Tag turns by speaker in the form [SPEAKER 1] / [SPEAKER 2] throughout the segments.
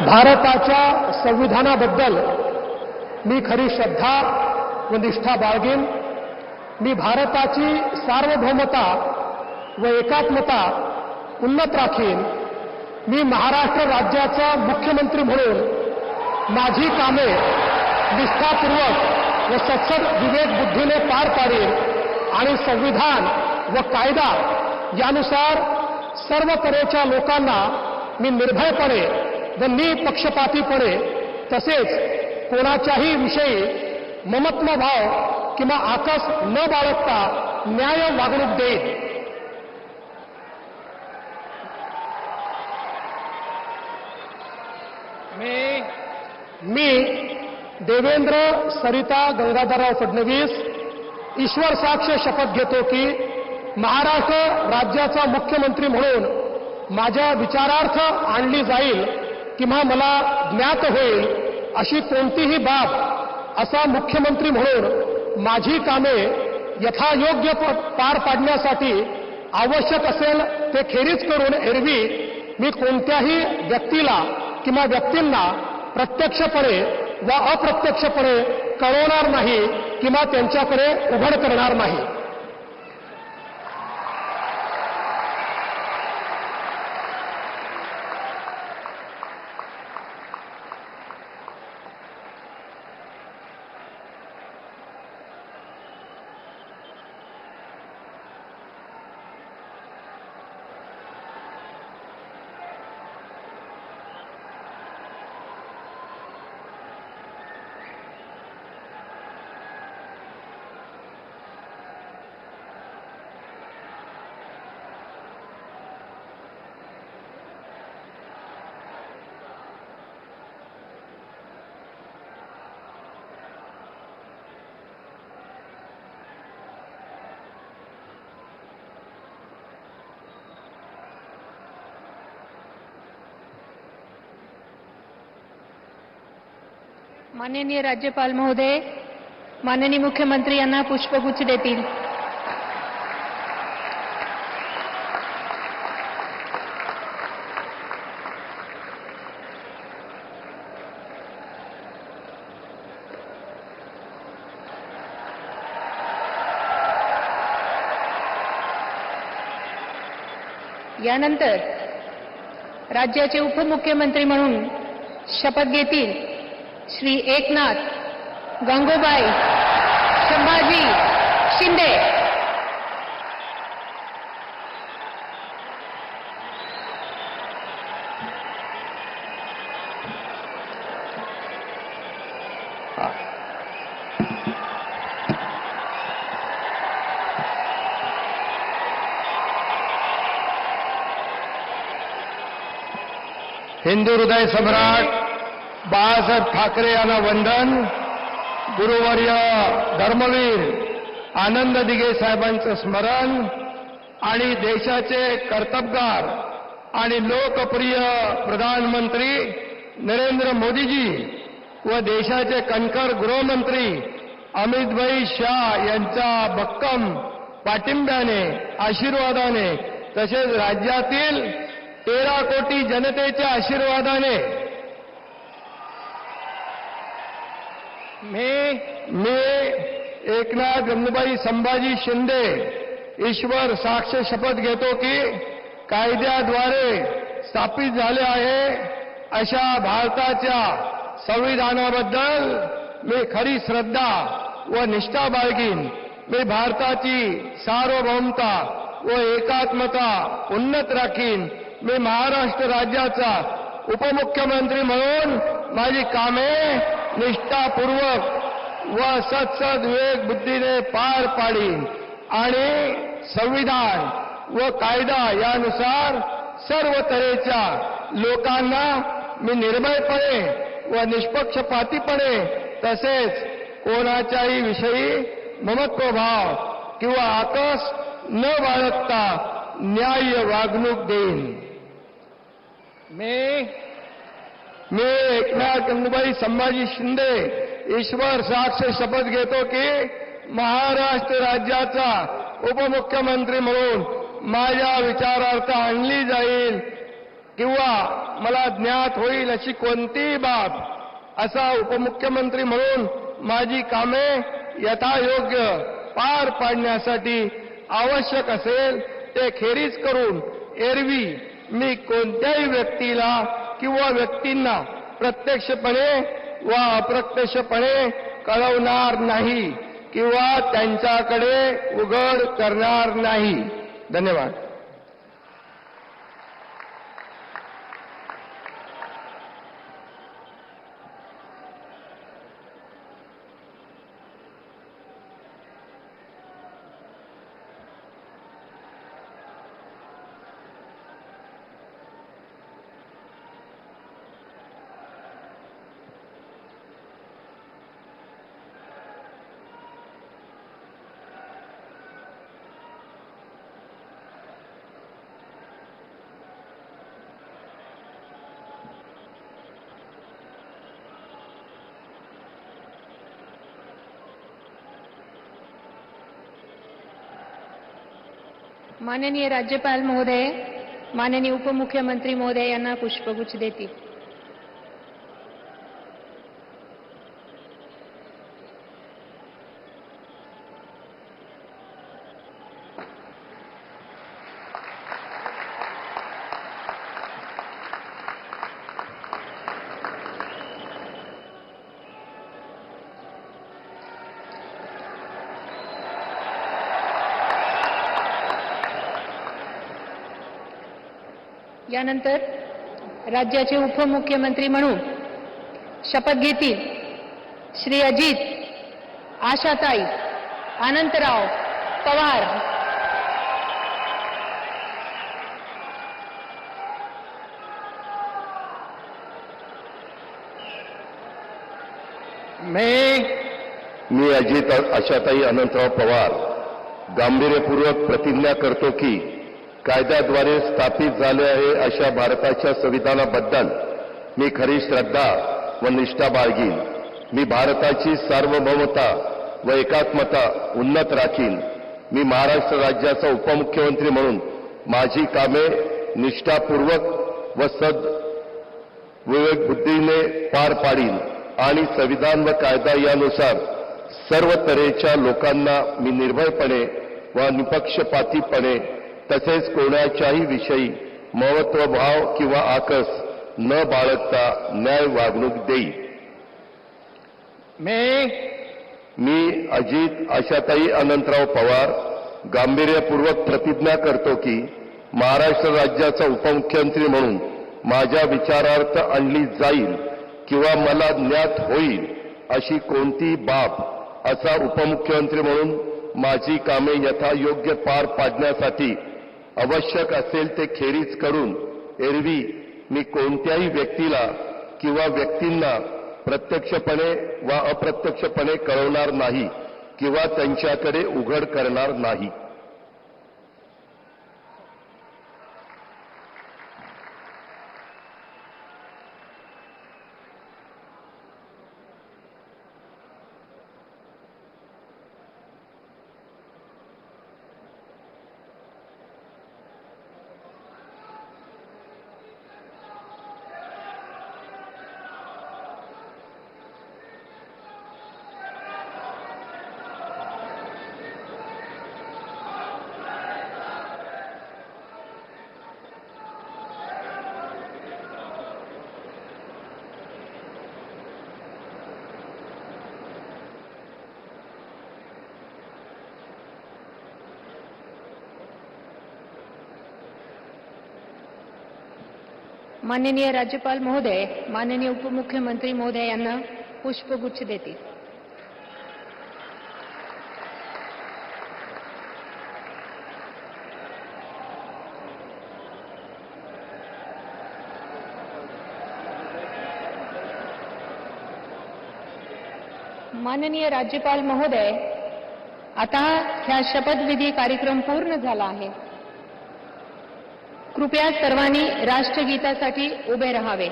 [SPEAKER 1] भारताच्या संविधानाबद्दल मी खरी श्रद्धा व निष्ठा बाळगेन। मी भारताची सार्वभौमता व एकात्मता उन्नत राखीन। मी महाराष्ट्र राज्याचा मुख्यमंत्री म्हणून माझी कामे निष्ठापूर्वक व सत्सद विवेक बुद्धीने पार पाडेन आणि संविधान व कायदा यानुसार सर्व तऱ्हेच्या लोकांना मी निर्भयपणे व निपक्षपातीपणे तसेच कोणाच्याही विषयी ममत्वभाव किंवा आकस न बाळगता न्याय वागणूक देईन। मी देवेंद्र सरिता गंगाधरराव फडणवीस ईश्वर साक्ष शपथ घेतो की महाराष्ट्र राज्याचा मुख्यमंत्री म्हणून माझ्या विचारार्थ आणली जाईल किंवा मला ज्ञात होईल अशी कोणतीही बाब असा मुख्यमंत्री म्हणून माझी कामे यथायोग्य पार पाडण्यासाठी आवश्यक असेल ते खेरीज करून एरवी मी कोणत्याही व्यक्तीला किंवा व्यक्तींना प्रत्यक्षपणे व अप्रत्यक्षपणे कळवणार नाही किंवा त्यांच्याकडे उघड करणार नाही।
[SPEAKER 2] माननीय राज्यपाल महोदय, माननीय मुख्यमंत्री यांना पुष्पगुच्छ देतील। यानंतर राज्याचे उपमुख्यमंत्री म्हणून शपथ घेतील श्री एकनाथ गंगूबाई संभाजी शिंदे।
[SPEAKER 3] हिंदू हृदय सम्राट बाळासाहेब ठाकरे यांना वंदन। गुरुवर्य धर्मवीर आनंद दिघे साहेबांचं स्मरण आणि देशाचे कर्तबगार आणि लोकप्रिय प्रधानमंत्री नरेंद्र मोदीजी व देशाचे कणखर गृहमंत्री अमितभाई शाह यांच्या भक्कम पाठिंब्याने आशीर्वादाने तसेच राज्यातील 13 कोटी जनतेच्या आशीर्वादाने मी एकनाथ गंगूबाई संभाजी शिंदे ईश्वर साक्ष शपथ घेतो की कायद्याद्वारे स्थापित झाले आहे अशा भारताच्या संविधानाबद्दल मी खरी श्रद्धा व निष्ठा बाळगीन। मी भारताची सार्वभौमता व एकात्मता उन्नत राखीन। मी महाराष्ट्र राज्याचा उपमुख्यमंत्री म्हणून माझी कामे निष्ठापूर्वक व सत्सद विवेक बुद्धीने पार पाडीन आणि संविधान व कायदा यानुसार सर्व तऱ्हेच्या लोकांना मी निर्भयपणे व निष्पक्षपातीपणे तसेच कोणाच्याही विषयी ममत्वभाव किंवा आकस न बाळगता न्याय्य वागणूक देईन। मी एकनाथ गंगूबाई संभाजी शिंदे ईश्वर साक्ष शपथ घेतो की महाराष्ट्र राज्याचा उपमुख्यमंत्री म्हणून माझ्या विचारार्थ आणली जाईल किंवा मला ज्ञात होईल अशी कोणतीही बाब असा उपमुख्यमंत्री म्हणून माझी कामे यथायोग्य पार पाडण्यासाठी आवश्यक असेल ते खेरीज करून एरवी मी कोणत्याही व्यक्तीला किंवा व्यक्तींना प्रत्यक्षपणे व अप्रत्यक्षपणे कळवणार नाही किंवा त्यांच्याकडे उघड करणार नाही. धन्यवाद.
[SPEAKER 2] माननीय राज्यपाल महोदय, माननीय उपमुख्यमंत्री महोदय यांना पुष्पगुच्छ देतील. यानंतर राज्याचे उपमुख्यमंत्री म्हणून शपथ घेतील श्री अजित आशाताई अनंतराव पवार.
[SPEAKER 4] मी अजित आशाताई अनंतराव पवार गांभीर्यपूर्वक प्रतिज्ञा करतो की कायद्याद्वारे स्थापित झाले आहे अशा भारताच्या संविधानाबद्दल मी खरी श्रद्धा व निष्ठा बाळगीन. मी भारताची सार्वभौमता व एकात्मता उन्नत राखीन. मी महाराष्ट्र राज्याचा उपमुख्यमंत्री म्हणून माझी कामे निष्ठापूर्वक व विवेकबुद्धीने पार पाडीन आणि संविधान व कायदा यानुसार सर्व तऱ्हेच्या लोकांना मी निर्भयपणे व निपक्षपातीपणे तसेच कोणाच्याही विषयी महत्वभाव किंवा आकस न बाळगता न्याय वागणूक देईल. मी अजित आशाताई अनंतराव पवार गांभीर्यपूर्वक प्रतिज्ञा करतो की महाराष्ट्र राज्याचा उपमुख्यमंत्री म्हणून माझ्या विचारार्थ आणली जाईल किंवा मला ज्ञात होईल अशी कोणती बाब असा उपमुख्यमंत्री म्हणून माझी कामे यथायोग्य पार पाडण्यासाठी आवश्यक असेल ते खेरीज करून एरवी मी कोणत्याही व्यक्तीला किंवा व्यक्तींना प्रत्यक्षपणे वा अप्रत्यक्षपणे कळवणार नाही किंवा त्यांच्याकडे उघड करणार नाही.
[SPEAKER 2] माननीय राज्यपाल महोदय, माननीय उपमुख्यमंत्री महोदय यांना पुष्पगुच्छ देतील. माननीय राज्यपाल महोदय, आता ह्या शपथविधी कार्यक्रम पूर्ण झाला आहे. कृपया सर्वांनी राष्ट्रगीतासाठी उभे राहावे.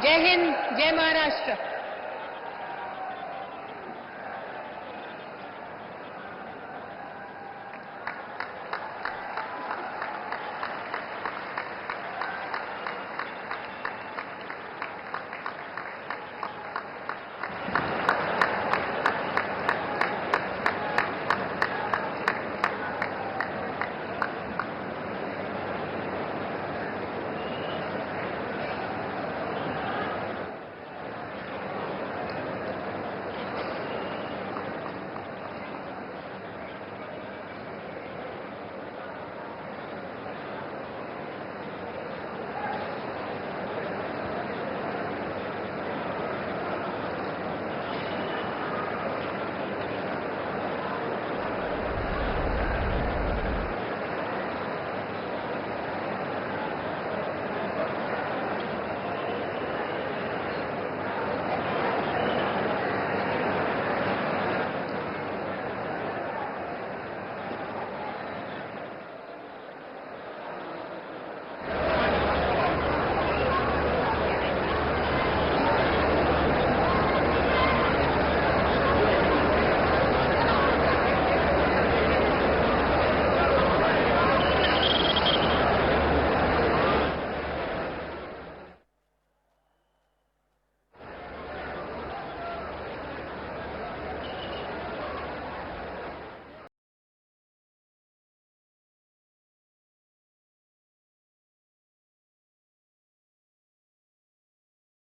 [SPEAKER 2] जय हिंद, जय महाराष्ट्र.